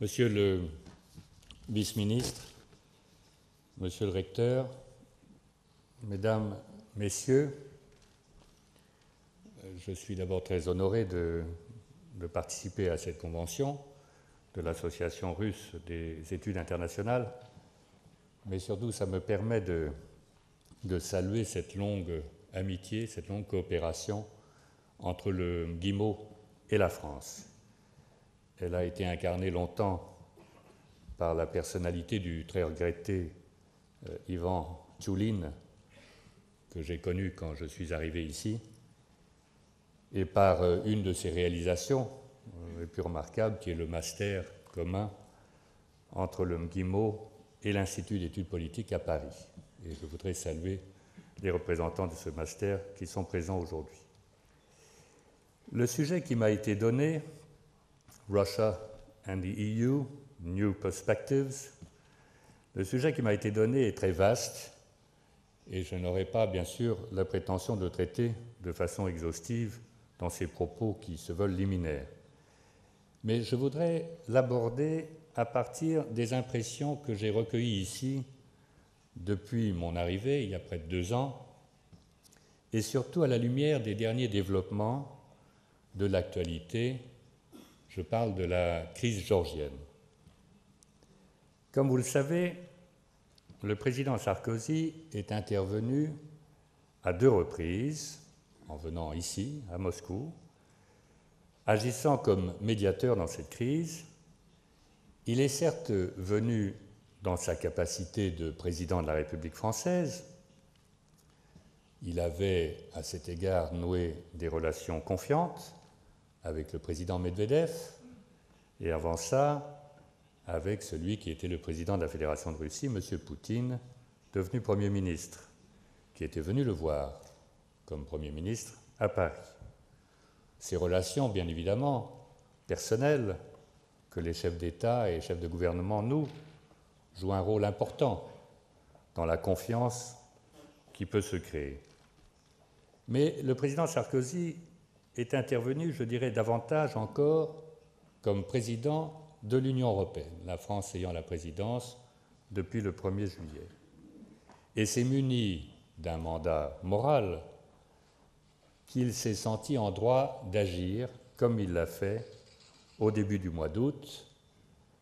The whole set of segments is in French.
Monsieur le vice-ministre, monsieur le recteur, mesdames, messieurs, je suis d'abord très honoré de participer à cette convention de l'Association russe des études internationales, mais surtout ça me permet de saluer cette longue amitié, cette longue coopération entre le MGIMO et la France. Elle a été incarnée longtemps par la personnalité du très regretté Ivan Tchoulin, que j'ai connu quand je suis arrivé ici, et par une de ses réalisations les plus remarquables, qui est le master commun entre le MGIMO et l'Institut d'études politiques à Paris. Et je voudrais saluer les représentants de ce master qui sont présents aujourd'hui. Le sujet qui m'a été donné, Russia and the EU, New Perspectives, le sujet qui m'a été donné est très vaste et je n'aurai pas, bien sûr, la prétention de traiter de façon exhaustive dans ces propos qui se veulent liminaires. Mais je voudrais l'aborder à partir des impressions que j'ai recueillies ici depuis mon arrivée, il y a près de 2 ans, et surtout à la lumière des derniers développements de l'actualité. Je parle de la crise géorgienne. Comme vous le savez, le président Sarkozy est intervenu à 2 reprises, en venant ici, à Moscou, agissant comme médiateur dans cette crise. Il est certes venu dans sa capacité de président de la République française. Il avait, à cet égard, noué des relations confiantes avec le président Medvedev, et avant ça, avec celui qui était le président de la Fédération de Russie, M. Poutine, devenu Premier ministre, qui était venu le voir comme Premier ministre à Paris. Ces relations, bien évidemment, personnelles, que les chefs d'État et chefs de gouvernement nouent, jouent un rôle important dans la confiance qui peut se créer. Mais le président Sarkozy est intervenu, je dirais, davantage encore comme président de l'Union européenne, la France ayant la présidence depuis le 1er juillet. Et s'est muni d'un mandat moral qu'il s'est senti en droit d'agir comme il l'a fait au début du mois d'août,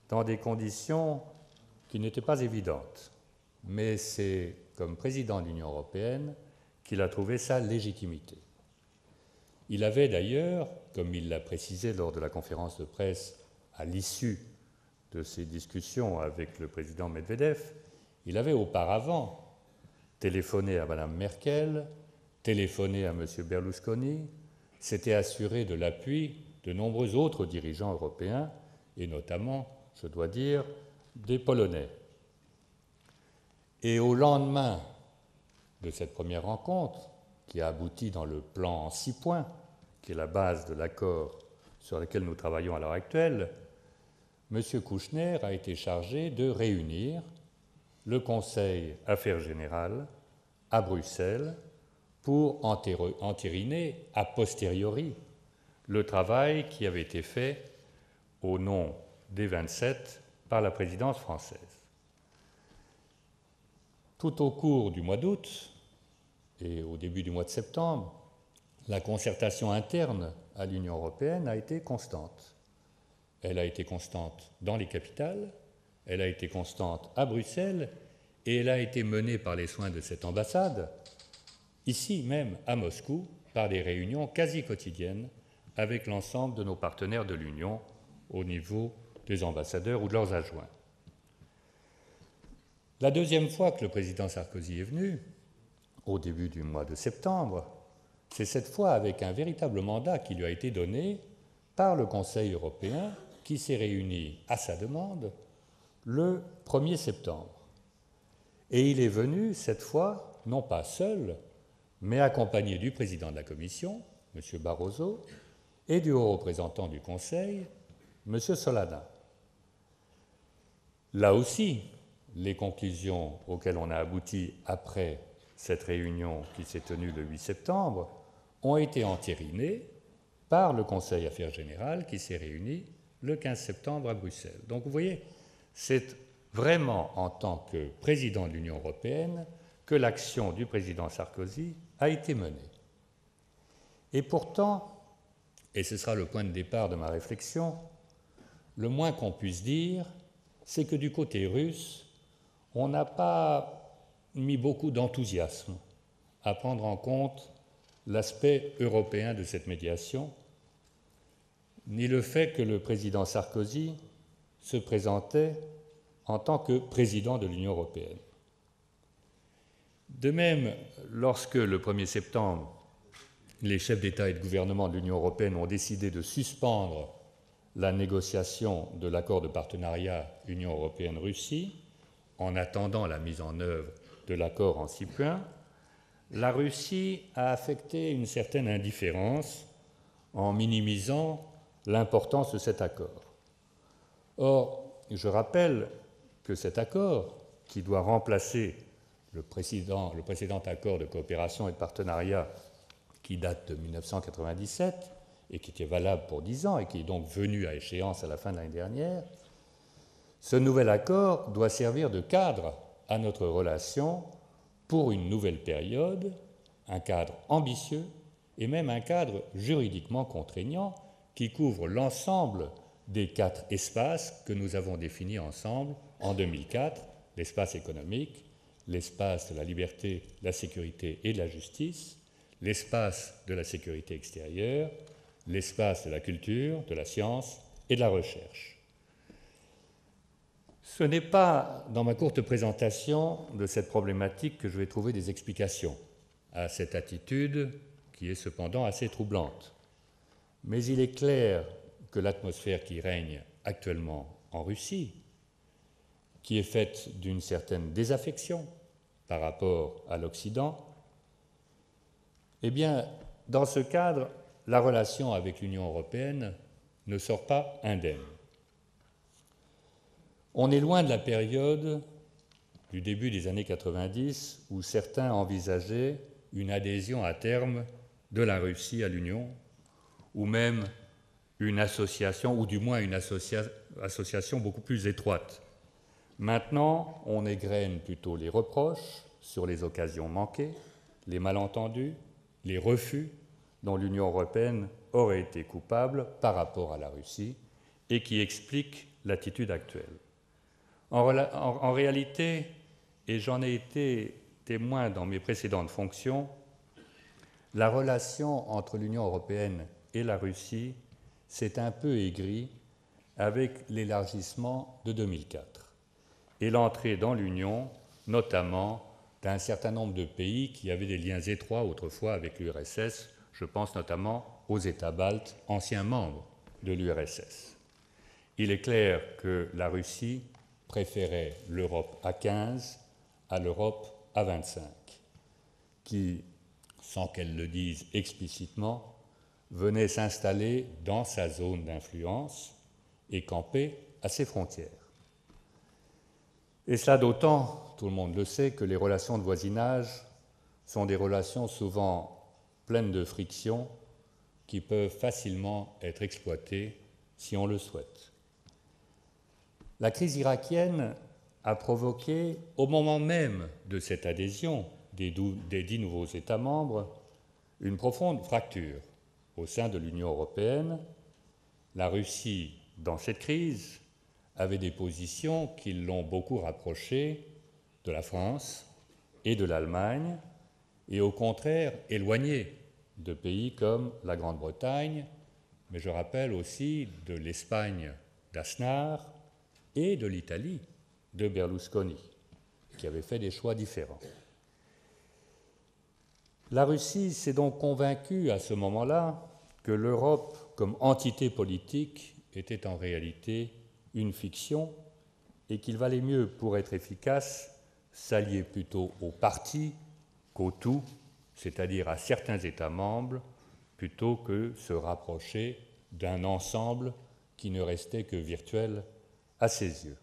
dans des conditions qui n'étaient pas évidentes. Mais c'est comme président de l'Union européenne qu'il a trouvé sa légitimité. Il avait d'ailleurs, comme il l'a précisé lors de la conférence de presse à l'issue de ses discussions avec le président Medvedev, il avait auparavant téléphoné à Mme Merkel, téléphoné à M. Berlusconi, s'était assuré de l'appui de nombreux autres dirigeants européens, et notamment, je dois dire, des Polonais. Et au lendemain de cette première rencontre, qui a abouti dans le plan en 6 points, qui est la base de l'accord sur lequel nous travaillons à l'heure actuelle, M. Kouchner a été chargé de réunir le Conseil Affaires Générales à Bruxelles pour entériner a posteriori le travail qui avait été fait au nom des 27 par la présidence française. Tout au cours du mois d'août et au début du mois de septembre, la concertation interne à l'Union européenne a été constante. Elle a été constante dans les capitales, elle a été constante à Bruxelles, et elle a été menée par les soins de cette ambassade, ici même à Moscou, par des réunions quasi quotidiennes avec l'ensemble de nos partenaires de l'Union au niveau des ambassadeurs ou de leurs adjoints. La deuxième fois que le président Sarkozy est venu, au début du mois de septembre, c'est cette fois avec un véritable mandat qui lui a été donné par le Conseil européen qui s'est réuni à sa demande le 1er septembre. Et il est venu cette fois, non pas seul, mais accompagné du président de la Commission, M. Barroso, et du haut représentant du Conseil, M. Solana. Là aussi, les conclusions auxquelles on a abouti après cette réunion qui s'est tenue le 8 septembre ont été entérinées par le Conseil Affaires Générales qui s'est réuni le 15 septembre à Bruxelles. Donc vous voyez, c'est vraiment en tant que président de l'Union européenne que l'action du président Sarkozy a été menée. Et pourtant, et ce sera le point de départ de ma réflexion, le moins qu'on puisse dire, c'est que du côté russe, on n'a pas mis beaucoup d'enthousiasme à prendre en compte l'aspect européen de cette médiation, ni le fait que le président Sarkozy se présentait en tant que président de l'Union européenne. De même, lorsque le 1er septembre, les chefs d'État et de gouvernement de l'Union européenne ont décidé de suspendre la négociation de l'accord de partenariat Union européenne-Russie, en attendant la mise en œuvre de l'accord en 6 points, la Russie a affecté une certaine indifférence en minimisant l'importance de cet accord. Or, je rappelle que cet accord, qui doit remplacer le précédent accord de coopération et de partenariat qui date de 1997 et qui était valable pour 10 ans et qui est donc venu à échéance à la fin de l'année dernière, ce nouvel accord doit servir de cadre à notre relation pour une nouvelle période, un cadre ambitieux et même un cadre juridiquement contraignant qui couvre l'ensemble des 4 espaces que nous avons définis ensemble en 2004, l'espace économique, l'espace de la liberté, de la sécurité et de la justice, l'espace de la sécurité extérieure, l'espace de la culture, de la science et de la recherche. Ce n'est pas dans ma courte présentation de cette problématique que je vais trouver des explications à cette attitude qui est cependant assez troublante. Mais il est clair que l'atmosphère qui règne actuellement en Russie, qui est faite d'une certaine désaffection par rapport à l'Occident, eh bien, dans ce cadre, la relation avec l'Union européenne ne sort pas indemne. On est loin de la période du début des années 90 où certains envisageaient une adhésion à terme de la Russie à l'Union, ou même une association, ou du moins une association beaucoup plus étroite. Maintenant, on égrène plutôt les reproches sur les occasions manquées, les malentendus, les refus dont l'Union européenne aurait été coupable par rapport à la Russie et qui expliquent l'attitude actuelle. En réalité, et j'en ai été témoin dans mes précédentes fonctions, la relation entre l'Union européenne et la Russie s'est un peu aigrie avec l'élargissement de 2004 et l'entrée dans l'Union, notamment d'un certain nombre de pays qui avaient des liens étroits autrefois avec l'URSS. Je pense notamment aux États baltes, anciens membres de l'URSS. Il est clair que la Russie préférait l'Europe à 15 à l'Europe à 25, qui, sans qu'elle le dise explicitement, venait s'installer dans sa zone d'influence et camper à ses frontières. Et cela d'autant, tout le monde le sait, que les relations de voisinage sont des relations souvent pleines de frictions qui peuvent facilement être exploitées si on le souhaite. La crise irakienne a provoqué, au moment même de cette adhésion des 10 nouveaux États membres, une profonde fracture au sein de l'Union européenne. La Russie, dans cette crise, avait des positions qui l'ont beaucoup rapprochée de la France et de l'Allemagne, et au contraire éloignée de pays comme la Grande-Bretagne, mais je rappelle aussi de l'Espagne d'Aznar et de l'Italie de Berlusconi, qui avait fait des choix différents. La Russie s'est donc convaincue à ce moment-là que l'Europe, comme entité politique, était en réalité une fiction et qu'il valait mieux, pour être efficace, s'allier plutôt au parti qu'au tout, c'est-à-dire à certains États membres, plutôt que se rapprocher d'un ensemble qui ne restait que virtuel à ses yeux.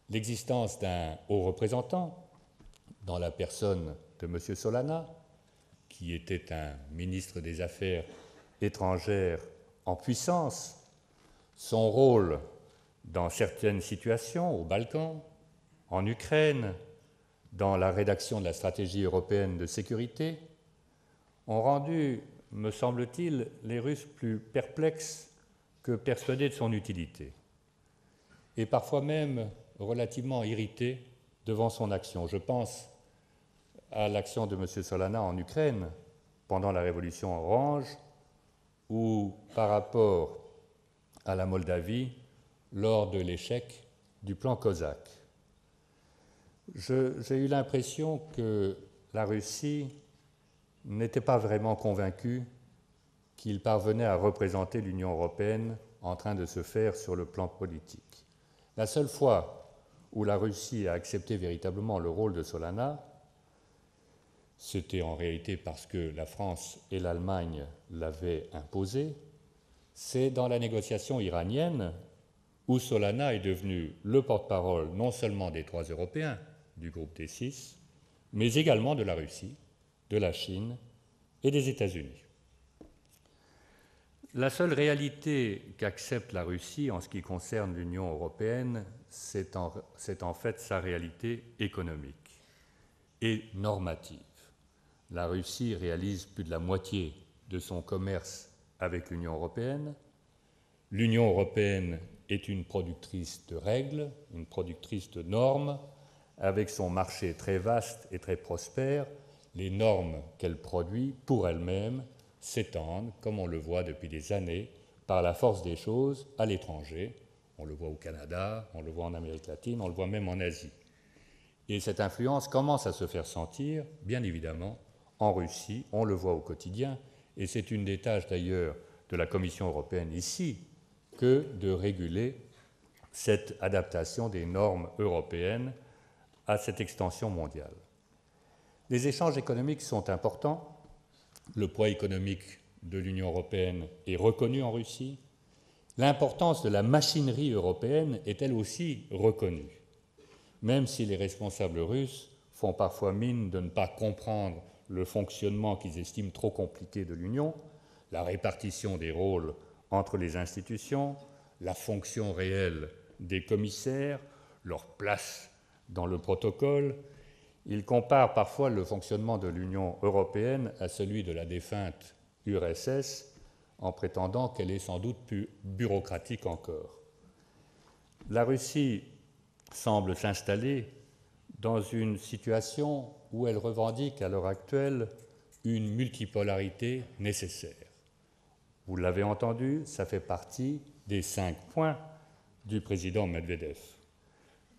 L'existence d'un haut représentant, dans la personne de M. Solana, qui était un ministre des Affaires étrangères en puissance, son rôle dans certaines situations, aux Balkans, en Ukraine, dans la rédaction de la stratégie européenne de sécurité, ont rendu, me semble-t-il, les Russes plus perplexes que persuadés de son utilité, et parfois même relativement irrités devant son action. Je pense à l'action de M. Solana en Ukraine pendant la révolution orange, ou par rapport à la Moldavie lors de l'échec du plan Cosaque. J'ai eu l'impression que la Russie n'était pas vraiment convaincue qu'il parvenait à représenter l'Union européenne en train de se faire sur le plan politique. La seule fois où la Russie a accepté véritablement le rôle de Solana, c'était en réalité parce que la France et l'Allemagne l'avaient imposé, c'est dans la négociation iranienne où Solana est devenu le porte-parole non seulement des 3 Européens du groupe des 6, mais également de la Russie, de la Chine et des États-Unis. La seule réalité qu'accepte la Russie en ce qui concerne l'Union européenne, c'est en fait sa réalité économique et normative. La Russie réalise plus de la moitié de son commerce avec l'Union européenne. L'Union européenne est une productrice de règles, une productrice de normes, avec son marché très vaste et très prospère. Les normes qu'elle produit pour elle-même s'étendent, comme on le voit depuis des années, par la force des choses à l'étranger. On le voit au Canada, on le voit en Amérique latine, on le voit même en Asie. Et cette influence commence à se faire sentir, bien évidemment, en Russie, on le voit au quotidien, et c'est une des tâches d'ailleurs de la Commission européenne ici, que de réguler cette adaptation des normes européennes à cette extension mondiale. Les échanges économiques sont importants. Le poids économique de l'Union européenne est reconnu en Russie. L'importance de la machinerie européenne est elle aussi reconnue, même si les responsables russes font parfois mine de ne pas comprendre le fonctionnement qu'ils estiment trop compliqué de l'Union, la répartition des rôles entre les institutions, la fonction réelle des commissaires, leur place dans le protocole. Ils comparent parfois le fonctionnement de l'Union européenne à celui de la défunte URSS, en prétendant qu'elle est sans doute plus bureaucratique encore. La Russie semble s'installer dans une situation où elle revendique à l'heure actuelle une multipolarité nécessaire. Vous l'avez entendu, ça fait partie des 5 points du président Medvedev.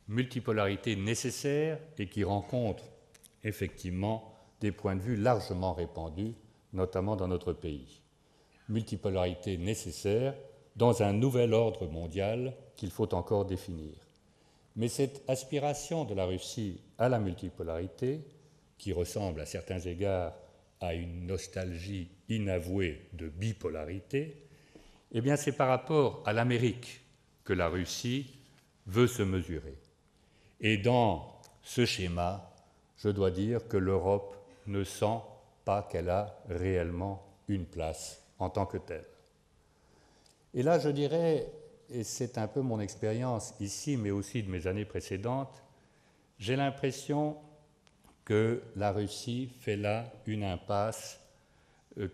Multipolarité nécessaire et qui rencontre effectivement des points de vue largement répandus, notamment dans notre pays. Multipolarité nécessaire dans un nouvel ordre mondial qu'il faut encore définir. Mais cette aspiration de la Russie à la multipolarité, qui ressemble à certains égards à une nostalgie inavouée de bipolarité, eh bien c'est par rapport à l'Amérique que la Russie veut se mesurer. Et dans ce schéma, je dois dire que l'Europe ne sent pas qu'elle a réellement une place en tant que telle. Et là, je dirais, et c'est un peu mon expérience ici, mais aussi de mes années précédentes, j'ai l'impression que la Russie fait là une impasse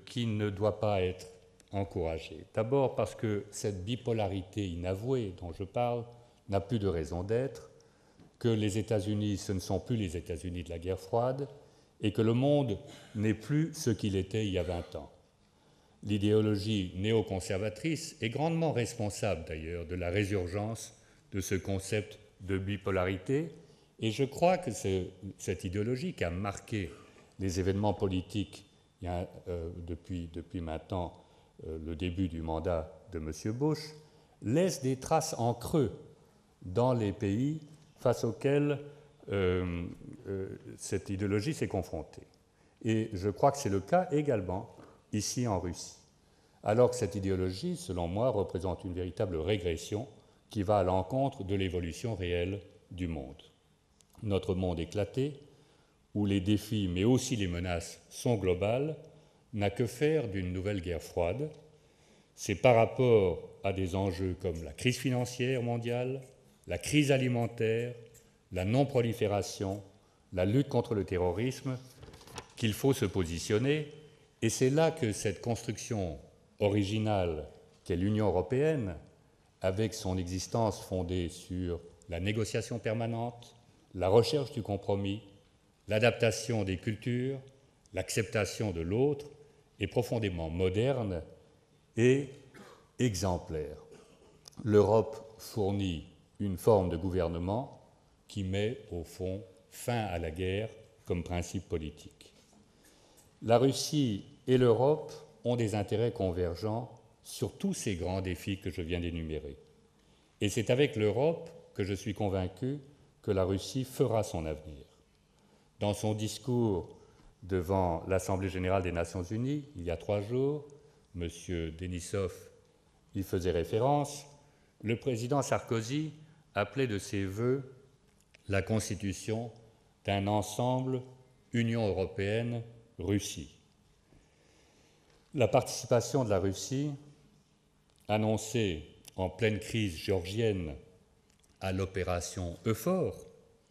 qui ne doit pas être encouragée. D'abord parce que cette bipolarité inavouée dont je parle n'a plus de raison d'être, que les États-Unis, ce ne sont plus les États-Unis de la guerre froide, et que le monde n'est plus ce qu'il était il y a 20 ans. L'idéologie néoconservatrice est grandement responsable d'ailleurs de la résurgence de ce concept de bipolarité, et je crois que cette idéologie qui a marqué les événements politiques depuis maintenant le début du mandat de M. Bush laisse des traces en creux dans les pays face auxquels cette idéologie s'est confrontée. Et je crois que c'est le cas également ici en Russie. Alors que cette idéologie, selon moi, représente une véritable régression qui va à l'encontre de l'évolution réelle du monde. Notre monde éclaté, où les défis mais aussi les menaces sont globales, n'a que faire d'une nouvelle guerre froide C'est par rapport à des enjeux comme la crise financière mondiale, la crise alimentaire, la non-prolifération, la lutte contre le terrorisme, qu'il faut se positionner. Et c'est là que cette construction originale qu'est l'Union européenne, avec son existence fondée sur la négociation permanente, la recherche du compromis, l'adaptation des cultures, l'acceptation de l'autre, est profondément moderne et exemplaire. L'Europe fournit une forme de gouvernement qui met, au fond, fin à la guerre comme principe politique. La Russie et l'Europe ont des intérêts convergents sur tous ces grands défis que je viens d'énumérer. Et c'est avec l'Europe que je suis convaincu que la Russie fera son avenir. Dans son discours devant l'Assemblée générale des Nations unies, il y a 3 jours, M. Denisov y faisait référence, le président Sarkozy appelait de ses vœux la constitution d'un ensemble Union européenne-Russie. La participation de la Russie, annoncée en pleine crise géorgienne à l'opération EUFOR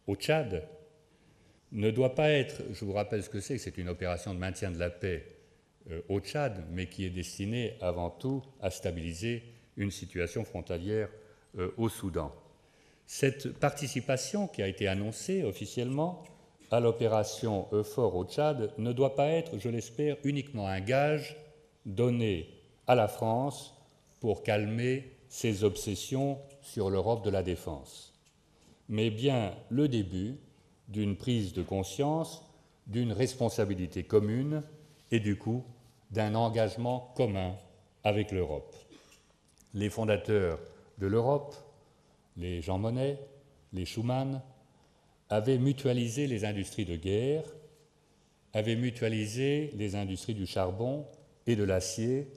au Tchad, ne doit pas être, je vous rappelle ce que c'est une opération de maintien de la paix au Tchad, mais qui est destinée avant tout à stabiliser une situation frontalière au Soudan. Cette participation qui a été annoncée officiellement à l'opération EUFOR au Tchad ne doit pas être, je l'espère, uniquement un gage donné à la France pour calmer ses obsessions sur l'Europe de la défense, mais bien le début d'une prise de conscience, d'une responsabilité commune et du coup d'un engagement commun avec l'Europe. Les fondateurs de l'Europe, les Jean Monnet, les Schuman, avaient mutualisé les industries de guerre, avaient mutualisé les industries du charbon et de l'acier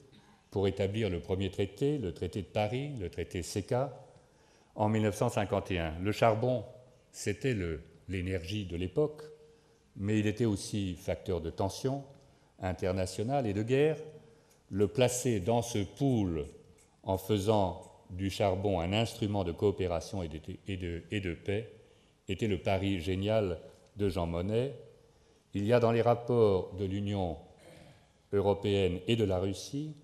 pour établir le premier traité, le traité de Paris, le traité CECA, en 1951. Le charbon, c'était l'énergie de l'époque, mais il était aussi facteur de tension internationale et de guerre. Le placer dans ce pool en faisant du charbon un instrument de coopération et de paix était le pari génial de Jean Monnet. Il y a dans les rapports de l'Union européenne et de la Russie,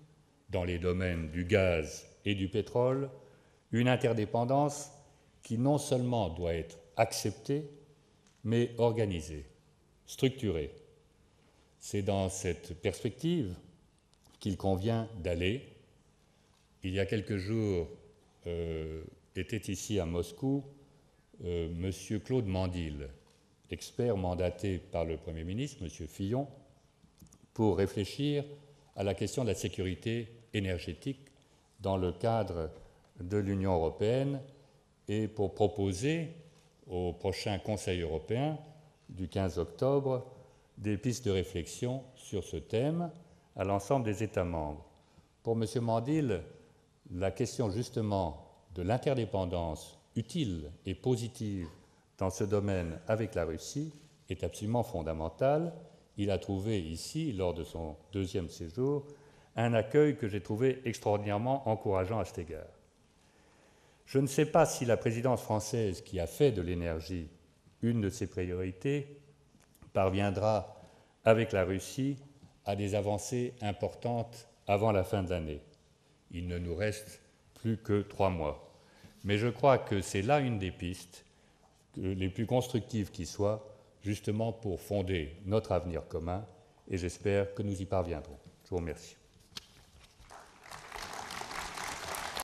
dans les domaines du gaz et du pétrole, une interdépendance qui non seulement doit être acceptée, mais organisée, structurée. C'est dans cette perspective qu'il convient d'aller. Il y a quelques jours, était ici à Moscou M. Claude Mandil, expert mandaté par le Premier ministre, M. Fillon, pour réfléchir à la question de la sécurité énergétique dans le cadre de l'Union européenne et pour proposer au prochain Conseil européen du 15 octobre des pistes de réflexion sur ce thème à l'ensemble des États membres. Pour M. Mandil, la question justement de l'interdépendance utile et positive dans ce domaine avec la Russie est absolument fondamentale. Il a trouvé ici, lors de son 2e séjour, un accueil que j'ai trouvé extraordinairement encourageant à cet égard. Je ne sais pas si la présidence française, qui a fait de l'énergie une de ses priorités, parviendra, avec la Russie, à des avancées importantes avant la fin de l'année. Il ne nous reste plus que 3 mois. Mais je crois que c'est là une des pistes les plus constructives qui soient, justement pour fonder notre avenir commun, et j'espère que nous y parviendrons. Je vous remercie.